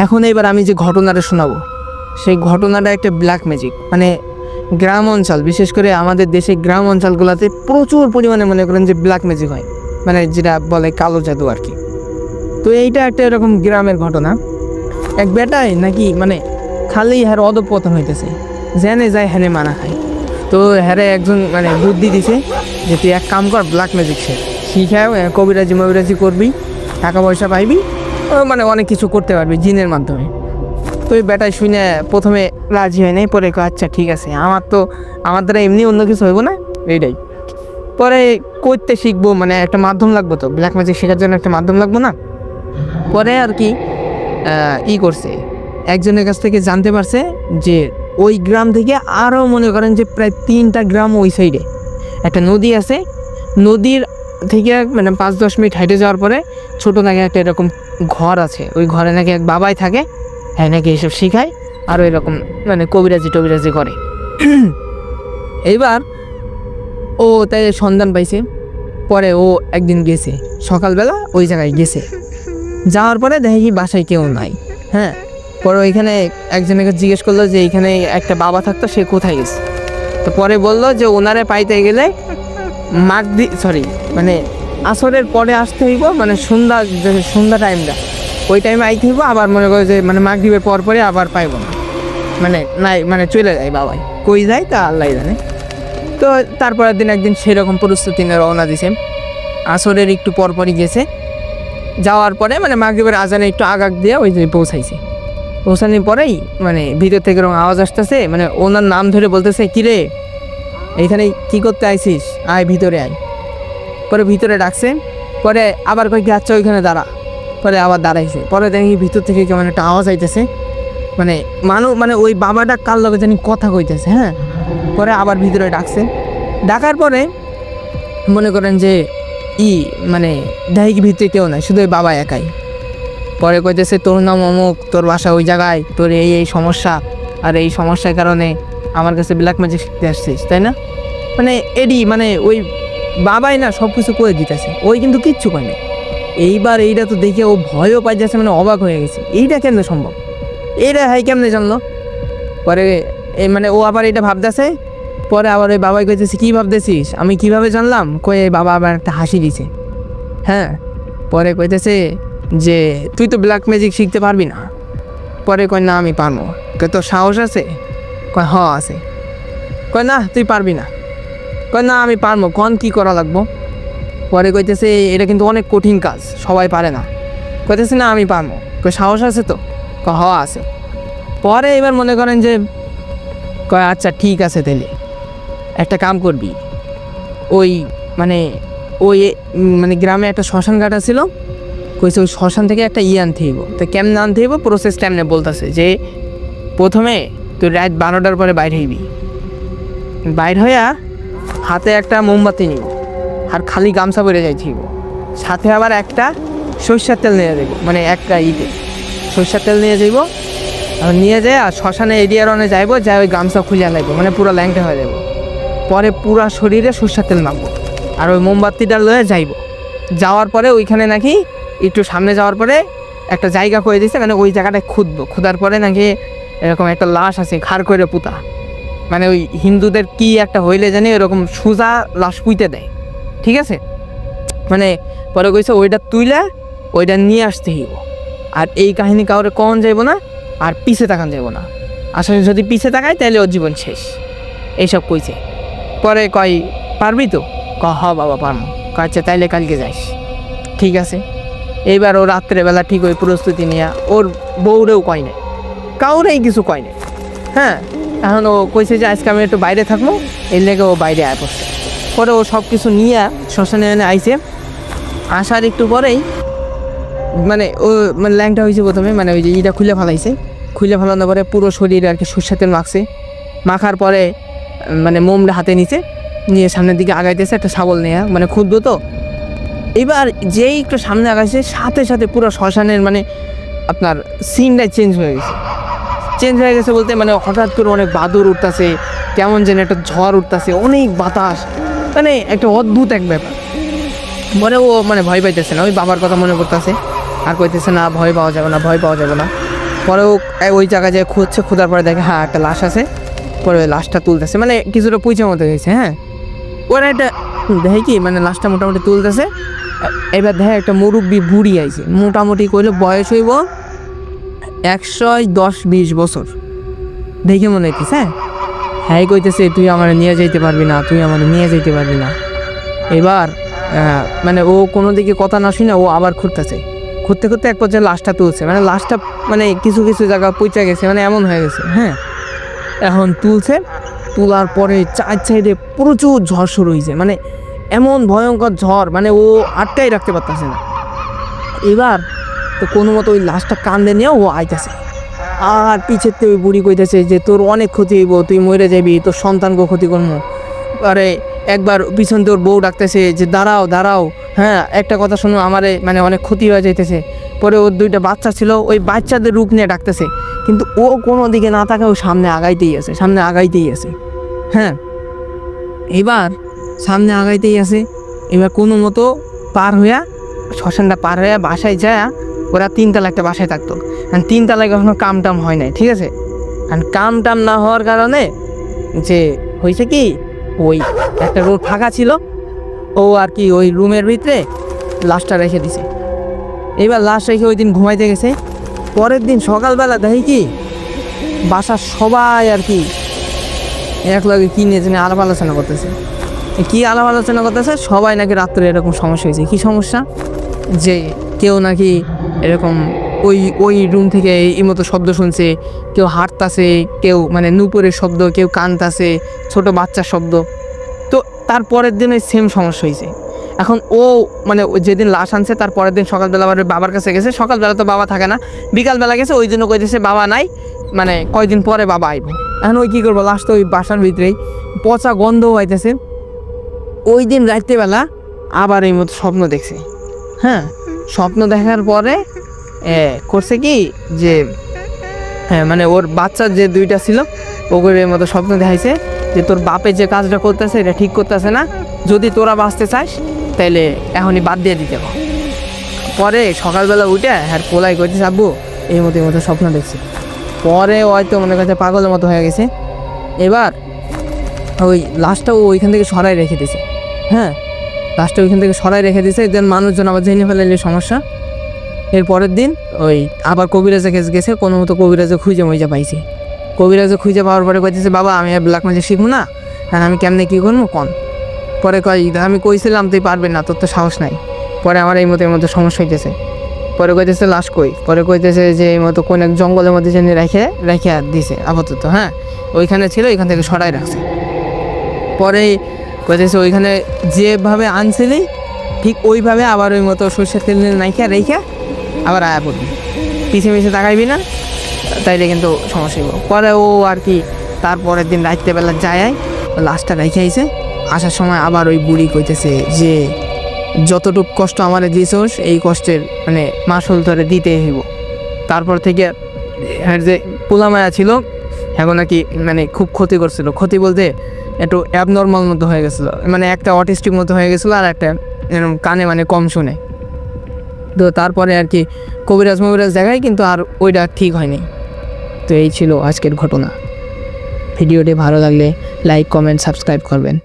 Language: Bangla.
এখন এবার আমি যে ঘটনাটা শোনাবো সেই ঘটনাটা একটা ব্ল্যাক ম্যাজিক, মানে গ্রাম অঞ্চল, বিশেষ করে আমাদের দেশে গ্রাম অঞ্চলগুলোতে প্রচুর পরিমাণে মনে করেন যে ব্ল্যাক ম্যাজিক হয়, মানে যেটা বলে কালো জাদু আর কি। তো এইটা একটা এরকম গ্রামের ঘটনা। এক বেটায় নাকি মানে খালি হ্যার অধঃপতন হইতেছে, জেনে যায় হ্যানে মানা খায়। তো হ্যারে একজন মানে বুদ্ধি দিছে যে তুই এক কাম কর, ব্ল্যাক ম্যাজিক শিখাও, কবিরাজি মবিরাজি করবি, টাকা পয়সা পাইবি, মানে অনেক কিছু করতে পারবি জিনের মাধ্যমে। তো ওই বেটায় শুনে প্রথমে রাজি হয় নাই, পরে আচ্ছা ঠিক আছে, আমার দ্বারা এমনি অন্য কিছু হইব না, এইটাই। পরে করতে শিখবো, মানে একটা মাধ্যম লাগবো, তো ব্ল্যাক ম্যাজিক শেখার জন্য একটা মাধ্যম লাগবো না। পরে আর কি করছে, একজনের কাছ থেকে জানতে পারছে যে ওই গ্রাম থেকে আরও মনে করেন যে প্রায় 3টা গ্রাম ওই সাইডে একটা নদী আছে। নদীর থেকে মানে 5-10 মিনিট হাইটে যাওয়ার পরে ছোটো নাকি একটা এরকম ঘর আছে, ওই ঘরে নাকি এক বাবাই থাকে, হ্যাঁ নাকি এসব শিখায় আর এরকম মানে কবিরাজি টবিরাজি করে। এইবার ও তাই সন্ধান পাইছে, পরে ও একদিন গেছে সকালবেলা, ওই জায়গায় গেছে, যাওয়ার পরে দেখে কি বাসায় কেউ নাই। হ্যাঁ, পরে ওইখানে একজনকে জিজ্ঞেস করলো যে এইখানে একটা বাবা থাকতো, সে কোথায় গেছে। তো পরে বললো যে ওনারে পাইতে গেলে মানে আসরের পরে আসতে হইব, মানে সন্ধ্যা টাইমটা, ওই টাইমে আইতে হইব, আবার মনে করো যে মানে মাগরিবের পরে আবার পাইব না, মানে নাই মানে চলে যায় বাবাই, কই যায় তা আল্লাহ জানে। তো তারপরের দিন একদিন সেরকম প্রস্তুতি নিয়ে রওনা দিছে, আসরের একটু পরপরই গেছে, যাওয়ার পরে মানে মাগরিবের আজানে একটু আগাগ দিয়ে ওই যে পৌঁছানোর পরেই মানে ভিতর থেকে এরকম আওয়াজ আসতেছে, মানে ওনার নাম ধরে বলতেছে, কিরে এইখানে কি করতে আইছিস, আয় ভিতরে আয়। পরে ভিতরে ডাকছে, পরে আবার কয়েক আচ্ছা ওইখানে দাঁড়া, পরে আবার দাঁড়াইছে। পরে দেখি ভিতর থেকে কেমন একটা আওয়াজ আইতেছে, মানে মানে ওই বাবাটা কার লগে জানি কথা কইতেছে। হ্যাঁ, পরে আবার ভিতরে ডাকছে, ডাকার পরে মনে করেন যে মানে দেখি ভিতরে কেউ নাই, শুধু ওই বাবা একাই। পরে কইতেছে তোর নাম অমুক, তোর বাসা ওই জায়গায়, তোর এই সমস্যা, আর এই সমস্যার কারণে আমার কাছে ব্ল্যাক ম্যাজিক শিখতে আসছিস, তাই না? মানে মানে ওই বাবাই না সব কিছু করে দিতেছে, ওই কিন্তু কিচ্ছু করে না। এইবার এইটা তো দেখে ও ভয়ও পাই যাচ্ছে, মানে অবাক হয়ে গেছে, এইটা কেমনে সম্ভব, এইটা হাই কেমনে জানলো। পরে মানে ও আবার এটা ভাবতেছে, পরে আবার ওই বাবাই কইতেছে কী ভাবতেছিস, আমি কিভাবে জানলাম, কয়ে বাবা আবার একটা হাসি দিছে। হ্যাঁ, পরে কইতেছে যে তুই তো ব্ল্যাক ম্যাজিক শিখতে পারবি না। পরে কয় না আমি পারবো। কয় তোর সাহস আছে? কয় হ আছে। কয় না তুই পারবি না। কয় না আমি পারবো, কন কী করা লাগবো। পরে কইতেছে এটা কিন্তু অনেক কঠিন কাজ, সবাই পারে না। কইতেছে না আমি পারবো। কয় সাহস আছে তো? কয় হ আছে। পরে এবার মনে করেন যে কয় আচ্ছা ঠিক আছে, তাহলে একটা কাম করবি, ওই মানে গ্রামে একটা শ্মশান ঘাট ছিল, কইছে ওই শ্মশান থেকে একটা আনতে হইব। তো কেমনে আনতে হইব প্রসেস কেমনে বলতেছে যে প্রথমে তুই রাত 12টার পরে বাইর হইবি, বাইর হইয়া হাতে একটা মোমবাতি নিব, আর খালি গামছা পরে যাইতে হইব, সাথে আবার একটা সরষের তেল নিয়ে যাইব, মানে একটা সরষের তেল নিয়ে যাইব, আর নিয়ে যায় আর শ্মশানে এরিয়ার অনে যাইব, যাই ওই গামছা খুঁজে লাগবো, মানে পুরো ল্যাংটা হয়ে যাব। পরে পুরা শরীরে সরষের তেল মাখবো আর ওই মোমবাতিটা লয়ে যাইব। যাওয়ার পরে ওইখানে নাকি একটু সামনে যাওয়ার পরে একটা জায়গা করে দিচ্ছে, মানে ওই জায়গাটায় খুদার পরে নাকি এরকম একটা লাশ আছে খাড় করে পুঁতা, মানে ওই হিন্দুদের কি একটা হইলে জানি এরকম সোজা লাশ পুঁতে দেয়, ঠিক আছে। মানে পরে কইছে ওইটা তুইলে ওইটা নিয়ে আসতে হইব, আর এই কাহিনী কাউরে কখন যাইব না, আর পিছে তাকান যাব না, আসলে যদি পিছে তাকায় তাহলে ওর জীবন শেষ, এইসব কইছে। পরে কয় পারবি তো? হ বাবা পারবো। আচ্ছা তাইলে কালকে যাইস, ঠিক আছে। এইবার ও রাত্রেবেলা ঠিক ওই প্রস্তুতি নিয়ে, ওর বউরেও কয় নাই, কাউরেই কিছু কয় নাই। হ্যাঁ, এখন ও কইছে যে আজকে আমি একটু বাইরে থাকবো, এর লেগে ও বাইরে আয় পড়ছে। পরে ও সব কিছু নিয়ে শ্মশানে এনে আইছে, আসার একটু পরেই মানে ও মানে ল্যাংটা হয়েছে প্রথমে, মানে ওই যে খুলে ফেলাইছে, খুলে ফেলানোর পরে পুরো শরীরে আর কি সরষের তেল মাখছে, মাখার পরে মানে মোমটা হাতে নিচে নিয়ে সামনের দিকে আগাইতেছে, একটা শাবল নিয়ে, মানে ক্ষুদ্র তো। এবার যেই একটু সামনে আগাইছে, সাথে সাথে পুরো শ্মশানের মানে আপনার সিনটাই চেঞ্জ হয়ে গেছে বলতে মানে হঠাৎ করে অনেক বাদুর উঠতেছে, কেমন যেন একটা ঝড় উঠতেছে, অনেক বাতাস, মানে একটা অদ্ভুত এক ব্যাপার। মনে ও মানে ভয় পাইতেছে না, ওই বাবার কথা মনে করতেছে আর কইতেছে না ভয় পাওয়া যাবে না। পরে ও ওই জায়গায় যায় খুঁজছে, খোঁজার পরে দেখে হ্যাঁ একটা লাশ আছে। পরে ওই লাশটা তুলতেছে, মানে কিছুটা পুঁচের মতো গেছে। হ্যাঁ, ওরা একটা দেখে কি মানে লাশটা মোটামুটি তুলতেছে। এবার দেখে একটা মুরব্বি বুড়ি আইছে, মোটামুটি কইলে বয়স হইব 110-20 বছর। দেখে মনে হইতেছে হ্যাঁ কইতেছে তুই আমার নিয়ে যাইতে পারবি না, তুই আমার নিয়ে যাইতে পারবি না। এবার মানে ও কোনো দিকে কথা না শুনে ও আবার খুঁড়তেছে, খুঁড়তে খুঁড়তে এক পর্যায়ে লাশটা তুলছে। মানে লাশটা মানে কিছু কিছু জায়গা পচে গেছে, মানে এমন হয়ে গেছে। হ্যাঁ, এখন তুলছে, তোলার পরে চার সাইডে প্রচুর ঝড় শুরু হয়েছে, মানে এমন ভয়ঙ্কর ঝড়, মানে ও আটকাই রাখতে পারতেছে না। এবার তো কোনো মতো ওই লাশটা কান্দে নিয়ে ও আইতেছে, আর পিছের থেকে ওই বুড়ি কইতেছে যে তোর অনেক ক্ষতি হইব, তুই মরে যাবি, তোর সন্তানকে ক্ষতি করবো। আরে একবার পিছন তোর বউ ডাকতেছে যে দাঁড়াও দাঁড়াও, হ্যাঁ একটা কথা শুনো, আমারে মানে অনেক ক্ষতি হয়ে যাইতেছে। পরে ওর 2টা বাচ্চা ছিল, ওই বাচ্চাদের রূপ নিয়ে ডাকতেছে, কিন্তু ও কোনো দিকে না তাকে ও সামনে আগাইতেই আছে, সামনে আগাইতেই আছে। হ্যাঁ, এবার সামনে আগাইতেই আছে। এবার কোনো মতো পার হইয়া, শ্মশানটা পার হইয়া বাসায় যায়। ওরা 3তলা একটা বাসায় থাকতো, 3তলায় কখনো কাম টাম হয় নাই, ঠিক আছে। আর কাম টাম না হওয়ার কারণে যে হয়েছে কি, ওই একটা রুম ফাঁকা ছিল, ও আর কি ওই রুমের ভিতরে লাশটা রেখে দিছে। এবার লাশ রেখে ওই দিন ঘুমাইতে গেছে। পরের দিন সকালবেলা দেখি কি বাসার সবাই আর কি এক লগে কি নিয়ে জানি আলাপ আলোচনা করতেছে। কি আলাপ আলোচনা করতেছে, সবাই নাকি রাত্রে এরকম সমস্যা হয়েছে। কি সমস্যা, যে কেউ নাকি এরকম ওই ওই রুম থেকে এই মতো শব্দ শুনছে, কেউ হাঁটতাছে, কেউ মানে নুপুরের শব্দ, কেউ কানতাছে, ছোট বাচ্চার শব্দ। তো তার পরের দিন ওই সেম সমস্যা হয়েছে। এখন ও মানে যেদিন লাশ আনছে তার পরের দিন সকালবেলা আবার বাবার কাছে গেছে। সকালবেলা তো বাবা থাকে না, বিকালবেলা গেছে, ওই জন্য কইতেছে বাবা নাই, মানে কয়দিন পরে বাবা আইব। এখন ওই কী করবো, লাশ তো ওই বাসার ভিতরেই, পচা গন্ধও আইতেছে। ওই দিন রাত্রেবেলা আবার এই মতো স্বপ্ন দেখছে। হ্যাঁ, স্বপ্ন দেখার পরে করছে কি যে হ্যাঁ মানে ওর বাচ্চার যে 2টা ছিল ওগুলোর এই মতো স্বপ্ন দেখাইছে যে তোর বাপে যে কাজটা করতেছে এটা ঠিক করতেছে না, যদি তোরা বাঁচতে চাস তাইলে এখনই বাদ দিয়ে দিতে হবে। পরে সকালবেলা উঠে হ্যাঁ পোলাই করতেছে আব্বু এই মতো স্বপ্ন দেখছে। পরে হয়তো মনে করছে পাগলের মতো হয়ে গেছে। এবার ওই লাশটাও ওইখান থেকে সরাই রেখে দিয়েছে। হ্যাঁ, লাশটা ওইখান থেকে সরাই রেখে দিয়েছে, দেন মানুষজন আবার জেনে ফেলে সমস্যা। এর পরের দিন ওই আবার কবিরাজের কাছে গেছে, কোনো মতো কবিরাজে খুঁজে মইজা পাইছে। কবিরাজে খুঁজে পাওয়ার পরে কইতেছে বাবা আমি আর ব্ল্যাক ম্যাজিক শিখবো না, আর আমি কেমনে কী করবো কন। পরে কয় আমি কইছিলাম তুই পারবি না, তোর তো সাহস নাই। পরে আমার এই মতো সমস্যা হইতেছে। পরে কইতেছে লাশ কই, পরে কইতেছে যে এই মতো কোন এক জঙ্গলের মধ্যে জেনে রেখে দিছে আপাতত। হ্যাঁ, ওইখানে ছিল, ওইখান থেকে সরাই রাখছে। পরে কইতেছে ওইখানে যেভাবে আনছিলি ঠিক ওইভাবে আবার ওই মতো সর্ষের তেল নাইখা রেখা আবার আয়া পড়বি, পিছিয়ে তাকাইবি না, তাইলে কিন্তু সমস্যা হইব। পরে ও আর কি তারপরের দিন রাত্রেবেলা যায় লাশটা রেখে আইছে। আসার সময় আবার ওই বুড়ি কইতেছে যে যতটুকু কষ্ট আমারে দিয়েছোস এই কষ্টের মানে মাসুল ধরে দিতে হইব। তারপর থেকে যে পোলামায়া ছিল এখন নাকি মানে খুব ক্ষতি করছিল, ক্ষতি বলতে একটু অ্যাবনর্মাল মতো হয়ে গেছিলো, মানে একটা অটিস্টিক মতো হয়ে গেছিলো, আর একটা এরকম কানে মানে কম শুনে। তো তারপরে আর কি কবিরাজ দেখায়, কিন্তু আর ওইটা ঠিক হয়নি। তো এই ছিল আজকের ঘটনা। ভিডিওটি ভালো লাগলে লাইক, কমেন্ট, সাবস্ক্রাইব করবেন।